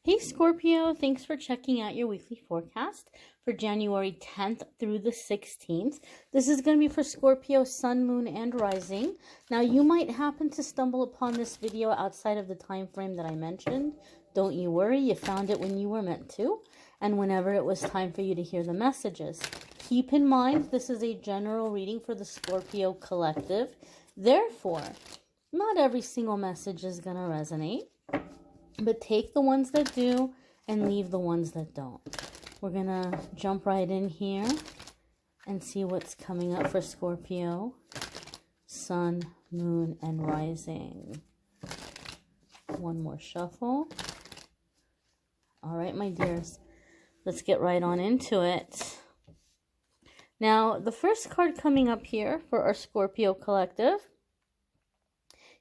Hey Scorpio, thanks for checking out your weekly forecast for January 10th through the 16th. This is going to be for Scorpio, Sun, Moon, and Rising. Now, you might happen to stumble upon this video outside of the time frame that I mentioned. Don't you worry, you found it when you were meant to, and whenever it was time for you to hear the messages. Keep in mind, this is a general reading for the Scorpio collective. Therefore, not every single message is going to resonate. But take the ones that do and leave the ones that don't. We're going to jump right in here and see what's coming up for Scorpio, Sun, Moon, and Rising. One more shuffle. All right, my dears. Let's get right on into it. Now, the first card coming up here for our Scorpio collective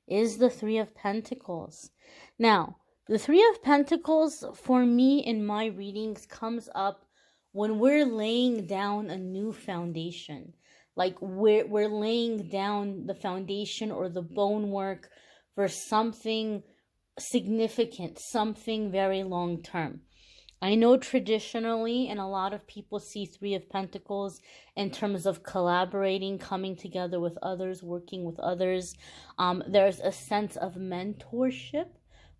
is the Three of Pentacles. Now, the Three of Pentacles, for me in my readings, comes up when we're laying down a new foundation. Like we're laying down the foundation or the bone work for something significant, something very long term. I know traditionally, and a lot of people see Three of Pentacles in terms of collaborating, coming together with others, working with others. There's a sense of mentorship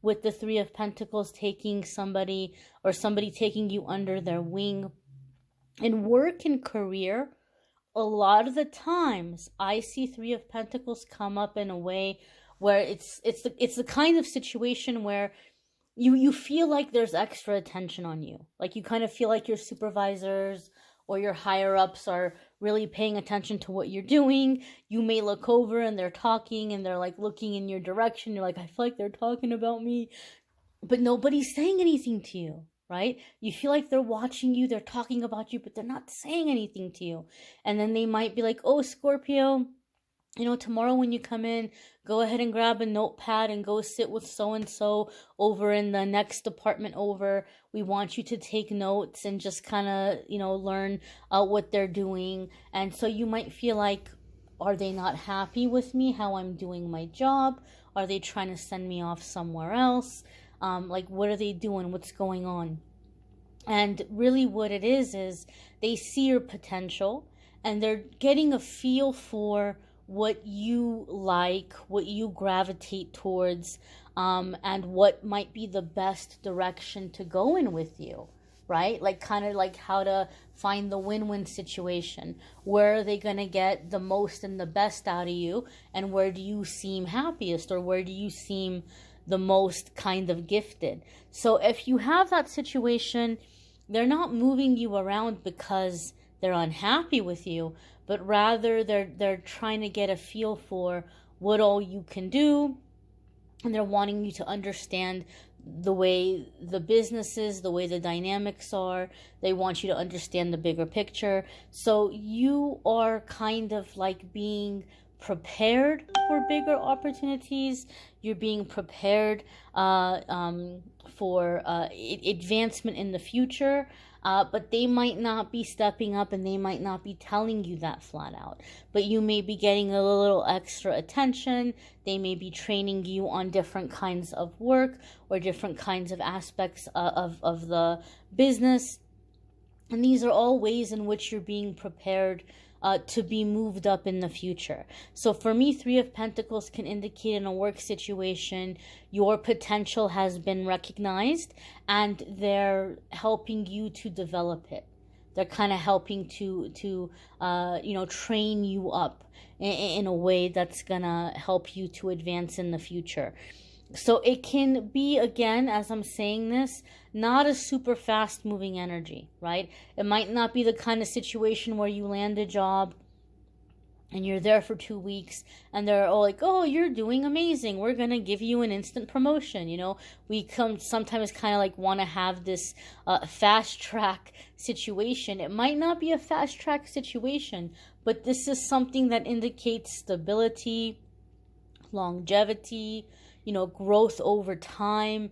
with the Three of Pentacles, taking somebody or somebody taking you under their wing. In work and career, a lot of the times I see Three of Pentacles come up in a way where it's the kind of situation where you feel like there's extra attention on you. Like you kind of feel like your supervisors or your higher ups are really paying attention to what you're doing. You may look over and they're talking and they're like looking in your direction. You're like, I feel like they're talking about me, but nobody's saying anything to you, right? You feel like they're watching you, they're talking about you, but they're not saying anything to you. And then they might be like, oh, Scorpio, you know, tomorrow when you come in, go ahead and grab a notepad and go sit with so-and-so over in the next department over. We want you to take notes and just kind of, you know, learn what they're doing. And so you might feel like, are they not happy with me, how I'm doing my job? Are they trying to send me off somewhere else? Like, what are they doing? What's going on? And really what it is they see your potential and they're getting a feel for what you like, what you gravitate towards, and what might be the best direction to go in with you, right? Like kind of like how to find the win-win situation. Where are they going to get the most and the best out of you? And where do you seem happiest, or where do you seem the most kind of gifted? So if you have that situation, they're not moving you around because they're unhappy with you, but rather they're trying to get a feel for what all you can do, and they're wanting you to understand the way the business is, the way the dynamics are. They want you to understand the bigger picture. So you are kind of like being prepared for bigger opportunities. You're being prepared for advancement in the future. But they might not be stepping up and they might not be telling you that flat out. But you may be getting a little extra attention. They may be training you on different kinds of work or different kinds of aspects of the business. And these are all ways in which you're being prepared to be moved up in the future. So for me, Three of Pentacles can indicate in a work situation, your potential has been recognized and they're helping you to develop it. They're kind of helping to you know, train you up in a way that's gonna help you to advance in the future. So it can be, again, as I'm saying this, not a super fast moving energy, right? It might not be the kind of situation where you land a job and you're there for 2 weeks and they're all like, oh, you're doing amazing, we're going to give you an instant promotion. You know, we sometimes kind of like want to have this fast track situation. It might not be a fast track situation, but this is something that indicates stability, longevity, you know, growth over time,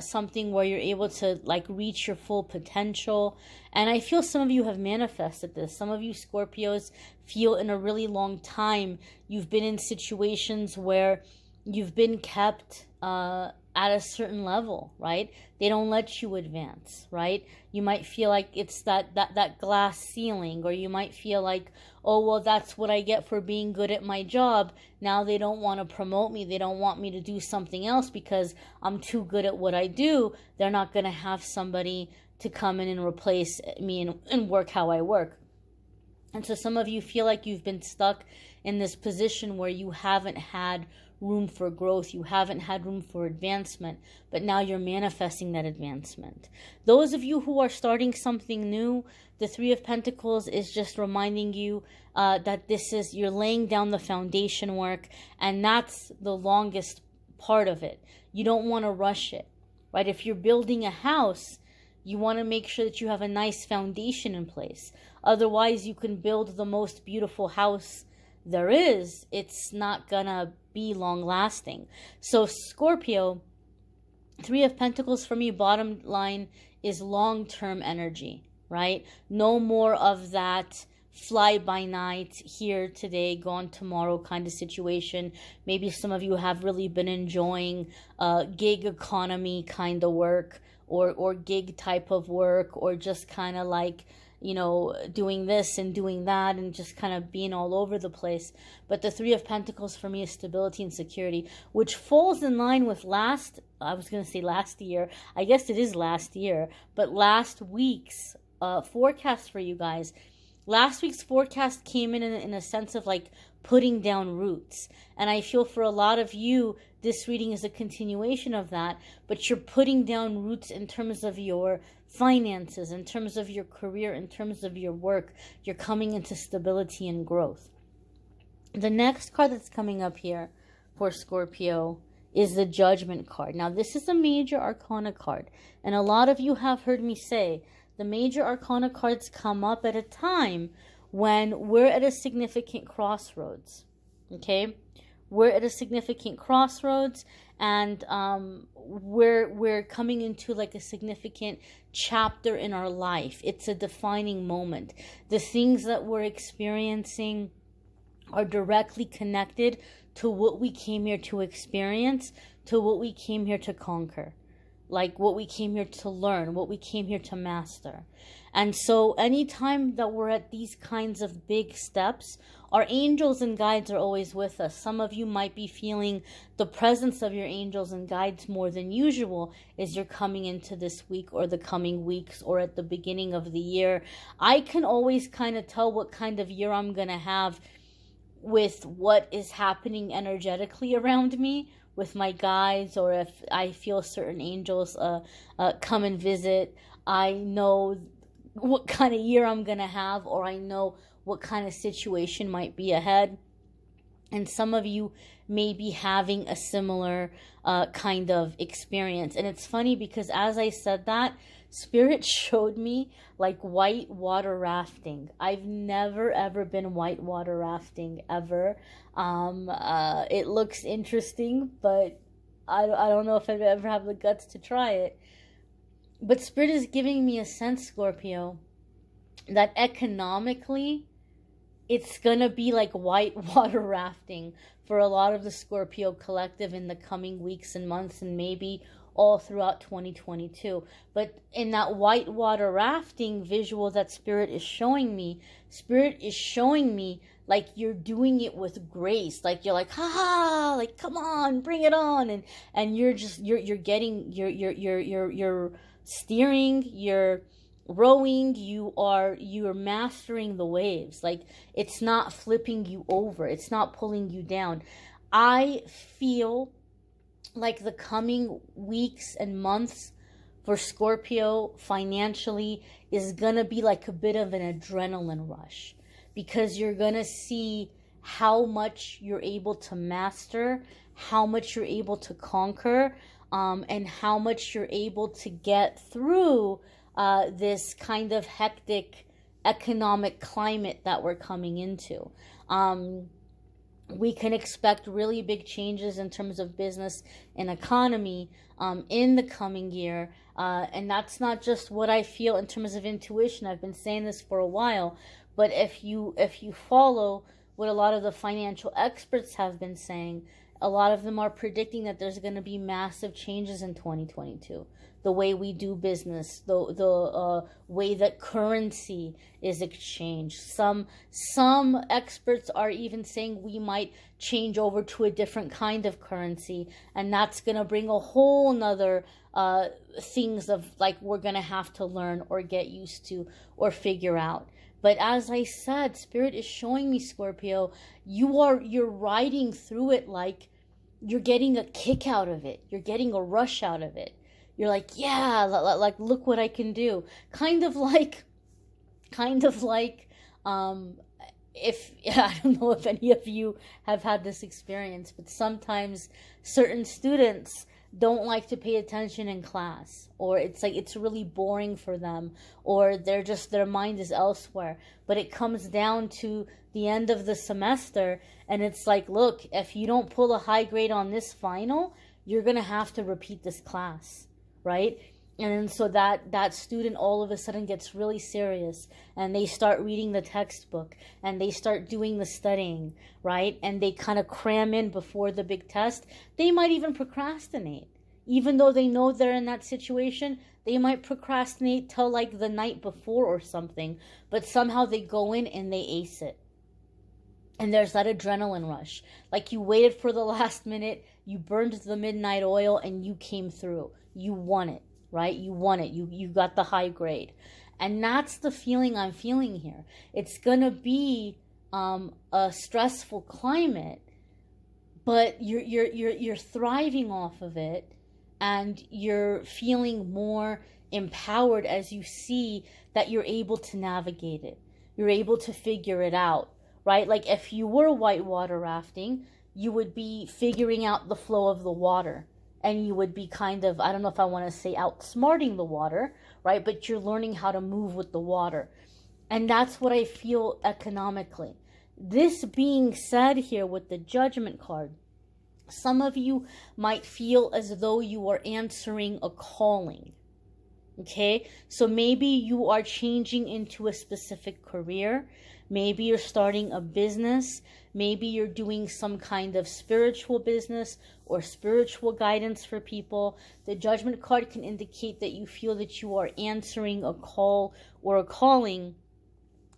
something where you're able to like reach your full potential. And I feel some of you have manifested this. Some of you Scorpios feel in a really long time you've been in situations where you've been kept at a certain level, right? They don't let you advance, right? You might feel like it's that glass ceiling, or you might feel like, oh, well, that's what I get for being good at my job. Now they don't want to promote me. They don't want me to do something else because I'm too good at what I do. They're not going to have somebody to come in and replace me and work how I work. And so some of you feel like you've been stuck in this position where you haven't had room for growth, you haven't had room for advancement, but now you're manifesting that advancement. Those of you who are starting something new, the Three of Pentacles is just reminding you that this is, you're laying down the foundation work, and that's the longest part of it. You don't want to rush it, right? If you're building a house, you want to make sure that you have a nice foundation in place. Otherwise, you can build the most beautiful house there is. It's not gonna be long lasting. So Scorpio, Three of Pentacles for me, bottom line, is long-term energy, right? No more of that fly by night, here today, gone tomorrow kind of situation. Maybe some of you have really been enjoying gig economy kind of work, or gig type of work, or just kind of like, you know, doing this and doing that and just kind of being all over the place. But the Three of Pentacles for me is stability and security, which falls in line with last year. I guess it is last year, but last week's forecast for you guys. Last week's forecast came in a sense of like putting down roots. And I feel for a lot of you, this reading is a continuation of that, but you're putting down roots in terms of your finances, in terms of your career, in terms of your work. You're coming into stability and growth. The next card that's coming up here for Scorpio is the Judgment card. Now, this is a major arcana card, and a lot of you have heard me say the major arcana cards come up at a time when we're at a significant crossroads. Okay, we're at a significant crossroads, and we're coming into like a significant chapter in our life. It's a defining moment. The things that we're experiencing are directly connected to what we came here to experience, to what we came here to conquer, like what we came here to learn, what we came here to master. And so anytime that we're at these kinds of big steps, our angels and guides are always with us. Some of you might be feeling the presence of your angels and guides more than usual as you're coming into this week or the coming weeks or at the beginning of the year. I can always kind of tell what kind of year I'm going to have with what is happening energetically around me with my guides, or if I feel certain angels come and visit. I know what kind of year I'm going to have, or I know what kind of situation might be ahead. And some of you may be having a similar kind of experience. And it's funny because as I said that, Spirit showed me like white water rafting. I've never ever been white water rafting ever. It looks interesting, but I don't know if I'd ever have the guts to try it. But Spirit is giving me a sense, Scorpio, that economically, it's going to be like white water rafting for a lot of the Scorpio collective in the coming weeks and months, and maybe all throughout 2022. But in that white water rafting visual that Spirit is showing me like you're doing it with grace. Like you're like, ha ha, like come on, bring it on. And you're just, you're steering, you're rowing, you're mastering the waves. Like it's not flipping you over, it's not pulling you down. I feel like the coming weeks and months for Scorpio financially is gonna be like a bit of an adrenaline rush, because you're gonna see how much you're able to master, how much you're able to conquer, and how much you're able to get through this kind of hectic economic climate that we're coming into. We can expect really big changes in terms of business and economy in the coming year. And that's not just what I feel in terms of intuition. I've been saying this for a while. But if you follow what a lot of the financial experts have been saying, a lot of them are predicting that there's going to be massive changes in 2022. The way we do business, the way that currency is exchanged. Some experts are even saying we might change over to a different kind of currency, and that's going to bring a whole nother things of like we're going to have to learn or get used to or figure out. But as I said, Spirit is showing me, Scorpio, you're riding through it like you're getting a kick out of it. You're getting a rush out of it. You're like, yeah, like look what I can do. Kind of like, if I don't know if any of you have had this experience, but sometimes certain students don't like to pay attention in class, or it's like it's really boring for them, or their mind is elsewhere. But it comes down to the end of the semester, and it's like, look, if you don't pull a high grade on this final, you're gonna have to repeat this class, right? And then so that student all of a sudden gets really serious, and they start reading the textbook, and they start doing the studying, right? And they kind of cram in before the big test. They might even procrastinate. Even though they know they're in that situation, they might procrastinate till like the night before or something, but somehow they go in and they ace it. And there's that adrenaline rush. Like you waited for the last minute, you burned the midnight oil, and you came through. You won it. Right? You won it. You got the high grade. And that's the feeling I'm feeling here. It's going to be a stressful climate, but you're thriving off of it, and you're feeling more empowered as you see that you're able to navigate it. You're able to figure it out, right? Like if you were whitewater rafting, you would be figuring out the flow of the water. And you would be kind of, I don't know if I want to say outsmarting the water, right? But you're learning how to move with the water. And that's what I feel economically. This being said here with the Judgment card, some of you might feel as though you are answering a calling. Okay? So maybe you are changing into a specific career. Maybe you're starting a business. Maybe you're doing some kind of spiritual business or spiritual guidance for people. The Judgment card can indicate that you feel that you are answering a call or a calling,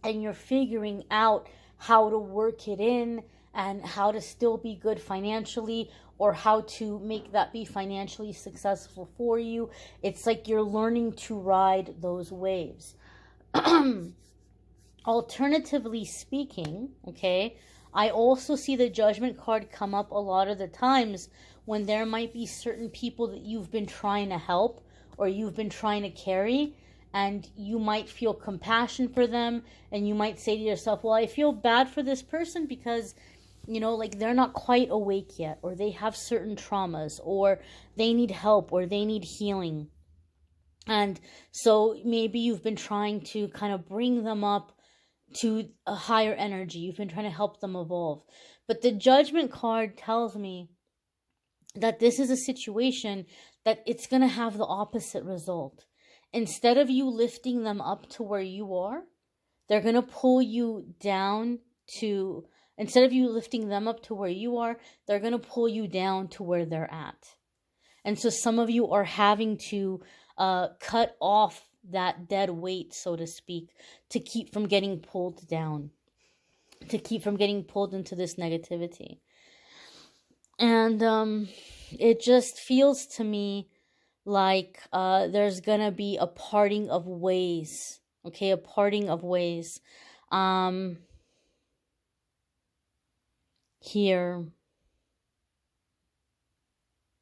and you're figuring out how to work it in and how to still be good financially, or how to make that be financially successful for you. It's like you're learning to ride those waves. Alternatively speaking, okay, I also see the Judgment card come up a lot of the times when there might be certain people that you've been trying to help or you've been trying to carry, and you might feel compassion for them, and you might say to yourself, well, I feel bad for this person because, you know, like they're not quite awake yet, or they have certain traumas, or they need help, or they need healing. And so maybe you've been trying to kind of bring them up to a higher energy. You've been trying to help them evolve. But the Judgment card tells me that this is a situation that it's going to have the opposite result. Instead of you lifting them up to where you are, they're going to pull you down to, instead of you lifting them up to where you are, they're going to pull you down to where they're at. And so some of you are having to cut off that dead weight, so to speak, to keep from getting pulled down, to keep from getting pulled into this negativity. And it just feels to me like there's gonna be a parting of ways. Okay, a parting of ways. Here.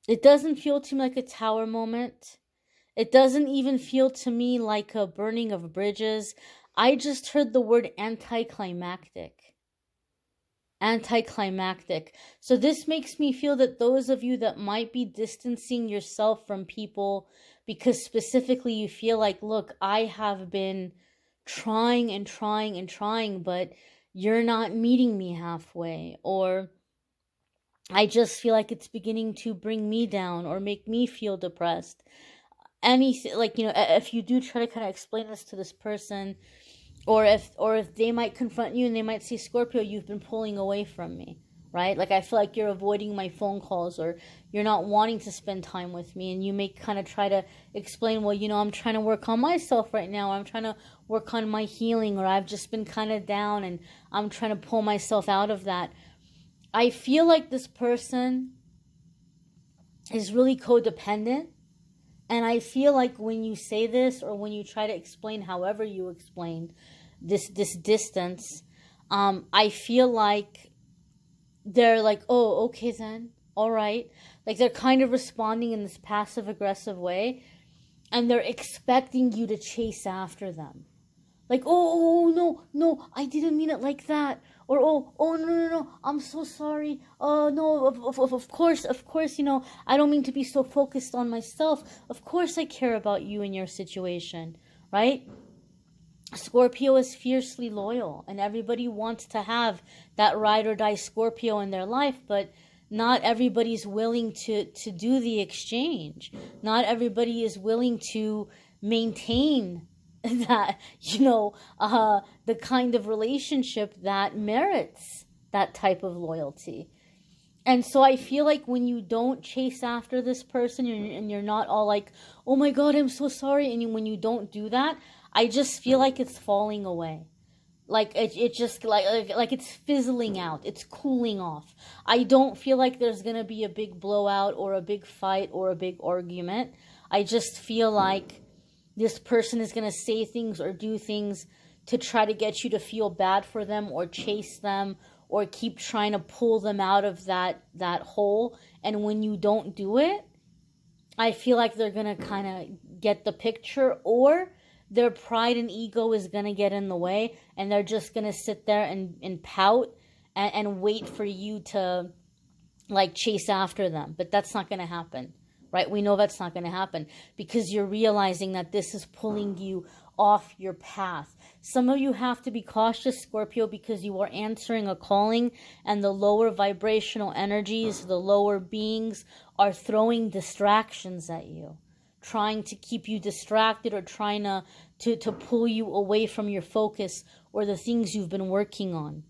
It doesn't feel to me like a tower moment. It doesn't even feel to me like a burning of bridges. I just heard the word anticlimactic. Anticlimactic. So this makes me feel that those of you that might be distancing yourself from people because specifically you feel like, look, I have been trying and trying and trying, but you're not meeting me halfway. Or I just feel like it's beginning to bring me down or make me feel depressed. Anything, like, you know, if you do try to kind of explain this to this person, or if they might confront you and they might say, Scorpio, you've been pulling away from me, right? Like, I feel like you're avoiding my phone calls, or you're not wanting to spend time with me. And you may kind of try to explain, well, you know, I'm trying to work on myself right now. I'm trying to work on my healing, or I've just been kind of down and I'm trying to pull myself out of that. I feel like this person is really codependent. And I feel like when you say this, or when you try to explain however you explained this distance, I feel like they're like, oh, okay then, all right. Like, they're kind of responding in this passive-aggressive way, and they're expecting you to chase after them. Like, oh, no, I didn't mean it like that. Or, no, I'm so sorry. Oh, no, of course, you know, I don't mean to be so focused on myself. Of course I care about you and your situation, right? Scorpio is fiercely loyal, and everybody wants to have that ride or die Scorpio in their life, but not everybody's willing to do the exchange. Not everybody is willing to maintain that, you know, the kind of relationship that merits that type of loyalty. And so I feel like when you don't chase after this person, and you're not all like, oh my God, I'm so sorry. And when you don't do that, I just feel like it's falling away. Like, it just, like it's fizzling out. It's cooling off. I don't feel like there's going to be a big blowout, or a big fight, or a big argument. I just feel like this person is going to say things or do things to try to get you to feel bad for them, or chase them, or keep trying to pull them out of that hole. And when you don't do it, I feel like they're going to kind of get the picture, or their pride and ego is going to get in the way, and they're just going to sit there and pout and wait for you to, like, chase after them. But that's not going to happen, right? We know that's not going to happen, because you're realizing that this is pulling you off your path. Some of you have to be cautious, Scorpio, because you are answering a calling, and the lower vibrational energies, the lower beings, are throwing distractions at you, trying to keep you distracted, or trying to pull you away from your focus or the things you've been working on,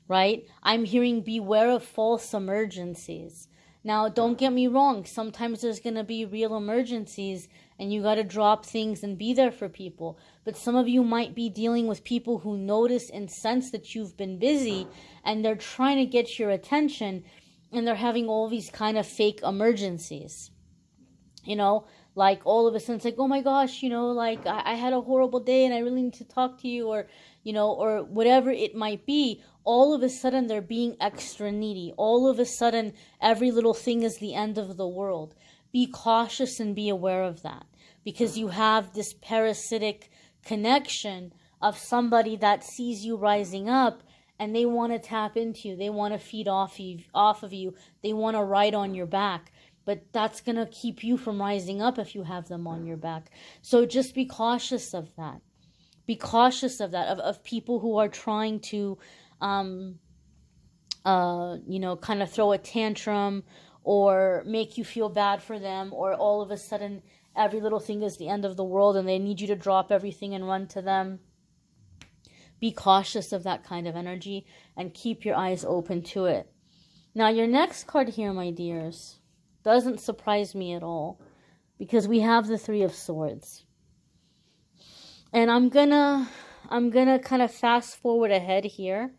right? I'm hearing beware of false emergencies. Now, don't get me wrong. Sometimes there's going to be real emergencies, and you got to drop things and be there for people. But some of you might be dealing with people who notice and sense that you've been busy, and they're trying to get your attention, and they're having all these kind of fake emergencies. You know, like, all of a sudden it's like, oh my gosh, you know, like, I had a horrible day and I really need to talk to you, or, you know, or whatever it might be. All of a sudden they're being extra needy. All of a sudden every little thing is the end of the world. Be cautious and be aware of that, because you have this parasitic connection of somebody that sees you rising up, and they want to tap into you. They want to feed off of you. They want to ride on your back. But that's going to keep you from rising up if you have them on your back. So just be cautious of that. Be cautious of that, of people who are trying to, you know, kind of throw a tantrum, or make you feel bad for them, or all of a sudden every little thing is the end of the world and they need you to drop everything and run to them. Be cautious of that kind of energy, and keep your eyes open to it. Now, your next card here, my dears, doesn't surprise me at all, because we have the Three of Swords. And I'm gonna kind of fast forward ahead here,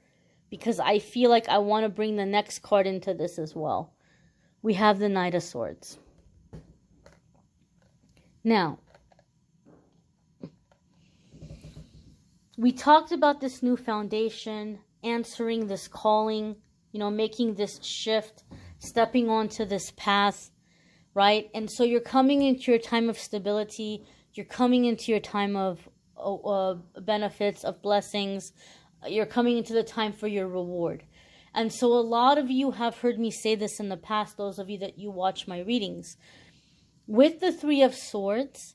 because I feel like I want to bring the next card into this as well. We have the Knight of Swords. Now, we talked about this new foundation, answering this calling, you know, making this shift, stepping onto this path, right? And so you're coming into your time of stability. You're coming into your time of benefits, of blessings. You're coming into the time for your reward. And so a lot of you have heard me say this in the past, those of you that you watch my readings. With the Three of Swords,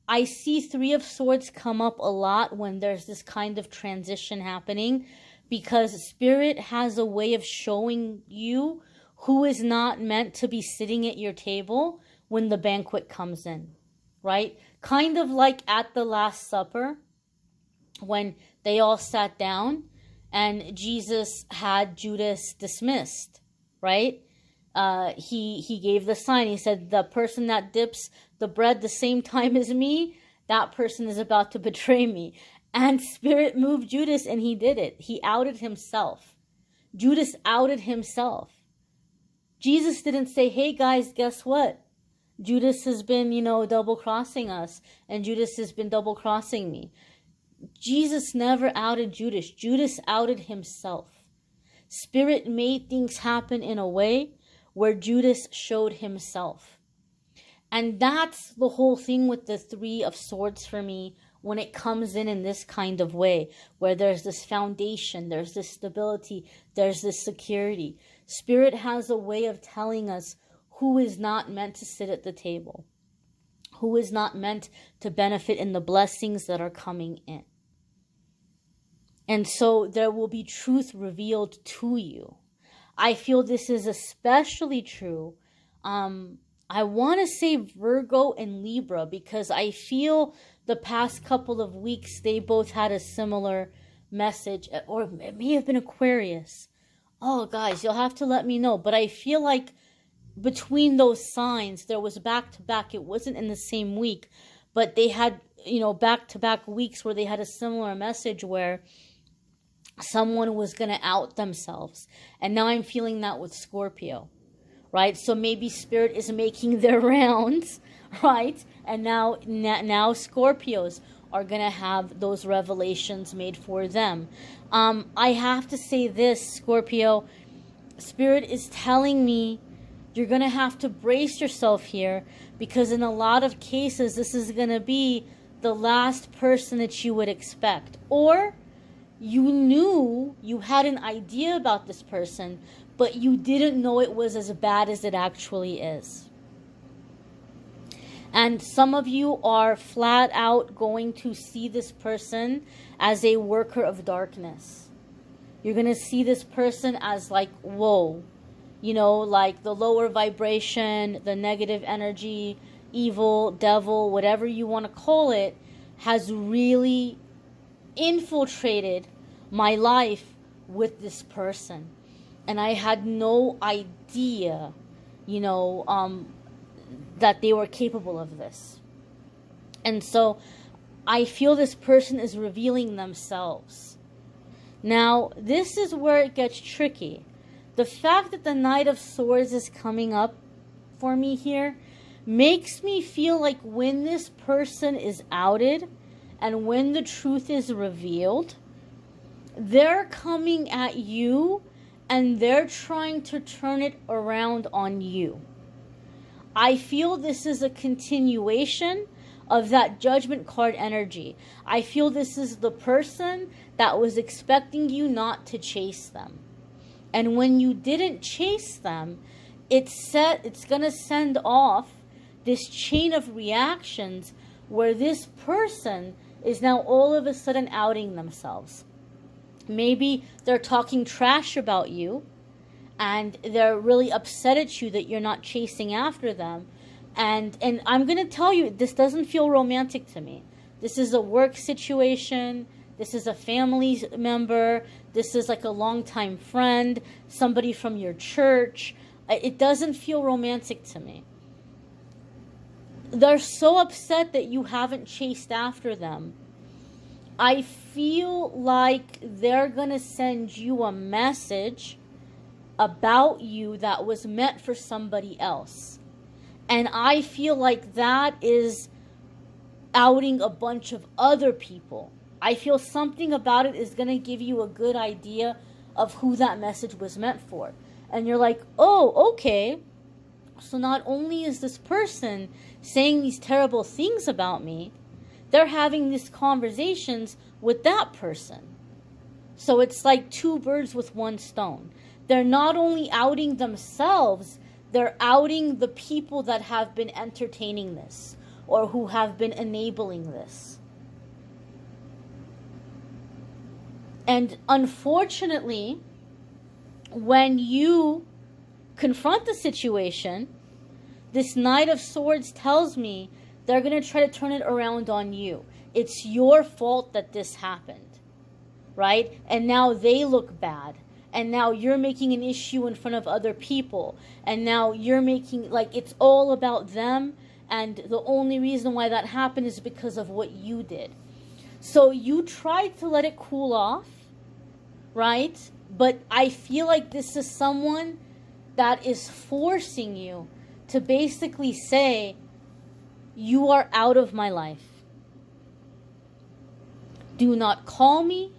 I see Three of Swords come up a lot when there's this kind of transition happening, because Spirit has a way of showing you who is not meant to be sitting at your table when the banquet comes in, right? Kind of like at the Last Supper, when they all sat down and Jesus had Judas dismissed, right? He gave the sign. He said, the person that dips the bread the same time as me, that person is about to betray me. And Spirit moved Judas, and he did it. He outed himself. Judas outed himself. Jesus didn't say, hey guys, guess what? Judas has been, double-crossing us, and Judas has been double-crossing me. Jesus never outed Judas. Judas outed himself. Spirit made things happen in a way where Judas showed himself. And that's the whole thing with the Three of Swords for me when it comes in this kind of way, where there's this foundation, there's this stability, there's this security. Spirit has a way of telling us who is not meant to sit at the table, who is not meant to benefit in the blessings that are coming in. And so there will be truth revealed to you. I feel this is especially true. I want to say Virgo and Libra, because I feel the past couple of weeks they both had a similar message, or it may have been Aquarius. Oh, guys, you'll have to let me know. But I feel like between those signs, there was back-to-back. It wasn't in the same week, but they had, back-to-back weeks where they had a similar message where someone was going to out themselves. And now I'm feeling that with Scorpio, right? So maybe Spirit is making their rounds, right? And now Scorpios are going to have those revelations made for them. I have to say this, Scorpio, Spirit is telling me you're going to have to brace yourself here, because in a lot of cases, this is going to be the last person that you would expect. Or you knew, you had an idea about this person, but you didn't know it was as bad as it actually is. And some of you are flat out going to see this person as a worker of darkness. You're going to see this person as like, whoa, like the lower vibration, the negative energy, evil, devil, whatever you want to call it, has really infiltrated my life with this person. And I had no idea, that they were capable of this. And so I feel this person is revealing themselves. Now, this is where it gets tricky. The fact that the Knight of Swords is coming up for me here makes me feel like when this person is outed and when the truth is revealed, they're coming at you and they're trying to turn it around on you. I feel this is a continuation of that Judgment card energy. I feel this is the person that was expecting you not to chase them. And when you didn't chase them, it's going to send off this chain of reactions where this person is now all of a sudden outing themselves. Maybe they're talking trash about you, and they're really upset at you that you're not chasing after them. And I'm going to tell you, this doesn't feel romantic to me. This is a work situation. This is a family member. This is like a longtime friend, somebody from your church. It doesn't feel romantic to me. They're so upset that you haven't chased after them. I feel like they're going to send you a message about you that was meant for somebody else. And I feel like that is outing a bunch of other people. I feel something about it is going to give you a good idea of who that message was meant for. And you're like, oh, okay. So not only is this person saying these terrible things about me, they're having these conversations with that person. So it's like two birds with one stone. They're not only outing themselves, they're outing the people that have been entertaining this or who have been enabling this. And unfortunately, when you confront the situation, this Knight of Swords tells me they're going to try to turn it around on you. It's your fault that this happened. right? And now they look bad. And now you're making an issue in front of other people. And now you're making, like, it's all about them. And the only reason why that happened is because of what you did. So you tried to let it cool off, right? But I feel like this is someone that is forcing you to basically say, you are out of my life. Do not call me.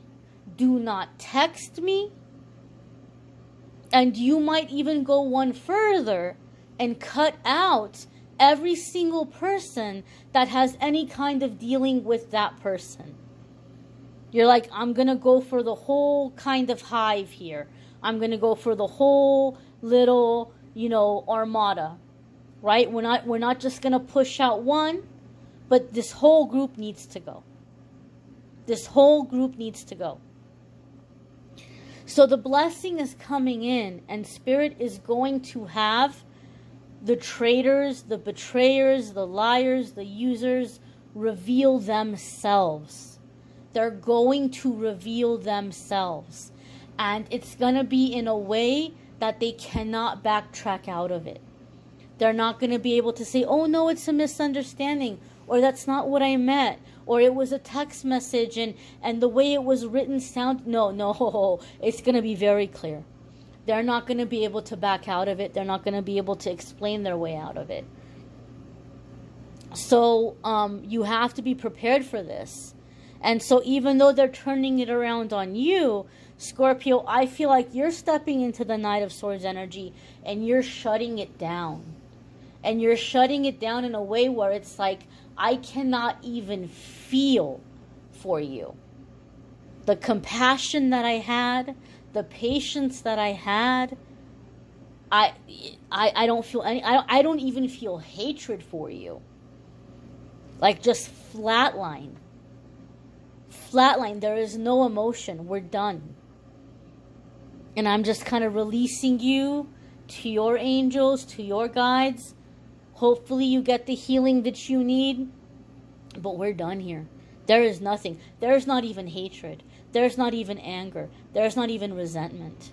Do not text me. And you might even go one further and cut out every single person that has any kind of dealing with that person. You're like, I'm going to go for the whole kind of hive here. I'm going to go for the whole little, armada. Right? We're not just going to push out one, but this whole group needs to go. This whole group needs to go. So the blessing is coming in, and Spirit is going to have the traitors, the betrayers, the liars, the users reveal themselves. They're going to reveal themselves. And it's going to be in a way that they cannot backtrack out of it. They're not going to be able to say, oh no, it's a misunderstanding, or that's not what I meant, or it was a text message and the way it was written no, it's going to be very clear. They're not going to be able to back out of it. They're not going to be able to explain their way out of it. So you have to be prepared for this. And so even though they're turning it around on you, Scorpio, I feel like you're stepping into the Knight of Swords energy and you're shutting it down. And you're shutting it down in a way where it's like, I cannot even feel for you. The compassion that I had, the patience that I had, I don't feel any, I don't even feel hatred for you. Like, just flatline. Flatline. There is no emotion. We're done. And I'm just kind of releasing you to your angels, to your guides. Hopefully you get the healing that you need. But we're done here. There is nothing. There's not even hatred. There's not even anger. There's not even resentment.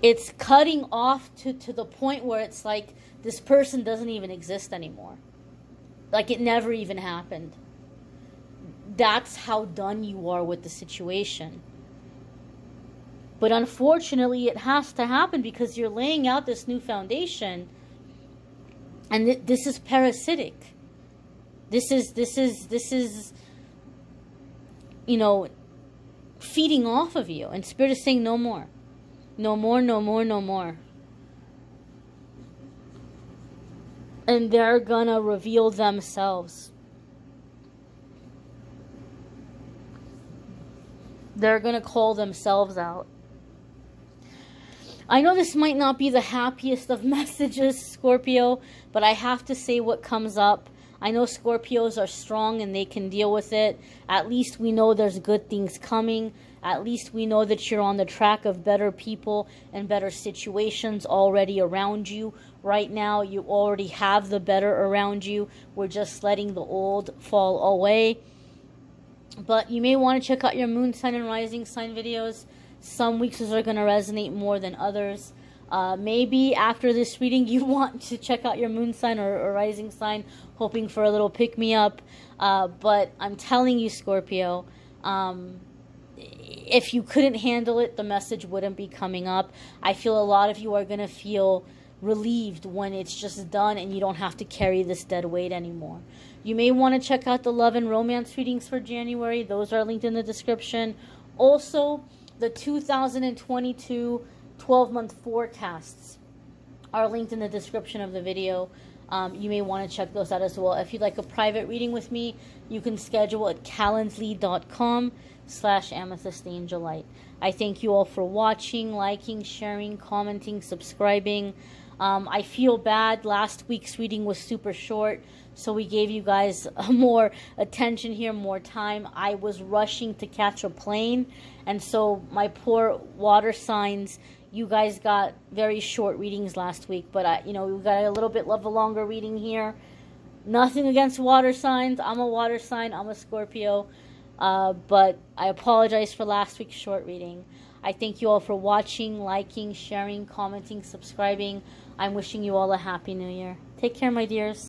It's cutting off to the point where it's like this person doesn't even exist anymore. Like it never even happened. That's how done you are with the situation. But unfortunately, it has to happen because you're laying out this new foundation, and this is parasitic. This is feeding off of you, and Spirit is saying no more. No more, no more, no more. And they're gonna reveal themselves. They're gonna call themselves out. I know this might not be the happiest of messages, Scorpio, but I have to say what comes up. I know Scorpios are strong and they can deal with it. At least we know there's good things coming. At least we know that you're on the track of better people and better situations already around you. Right now, you already have the better around you. We're just letting the old fall away. But you may want to check out your moon sign and rising sign videos. Some weeks are going to resonate more than others. Maybe after this reading you want to check out your moon sign or rising sign, hoping for a little pick-me-up. But I'm telling you, Scorpio, if you couldn't handle it, the message wouldn't be coming up. I feel a lot of you are going to feel relieved when it's just done and you don't have to carry this dead weight anymore. You may want to check out the love and romance readings for January. Those are linked in the description. Also, the 2022 12-month forecasts are linked in the description of the video. You may want to check those out as well. If you'd like a private reading with me, you can schedule at calendly.com/amethystangelite. I thank you all for watching, liking, sharing, commenting, subscribing. I feel bad. Last week's reading was super short, so we gave you guys more attention here, more time. I was rushing to catch a plane, and so my poor water signs, you guys got very short readings last week, but we got a little bit of a longer reading here. Nothing against water signs. I'm a water sign. I'm a Scorpio. But I apologize for last week's short reading. I thank you all for watching, liking, sharing, commenting, subscribing. I'm wishing you all a happy new year. Take care, my dears.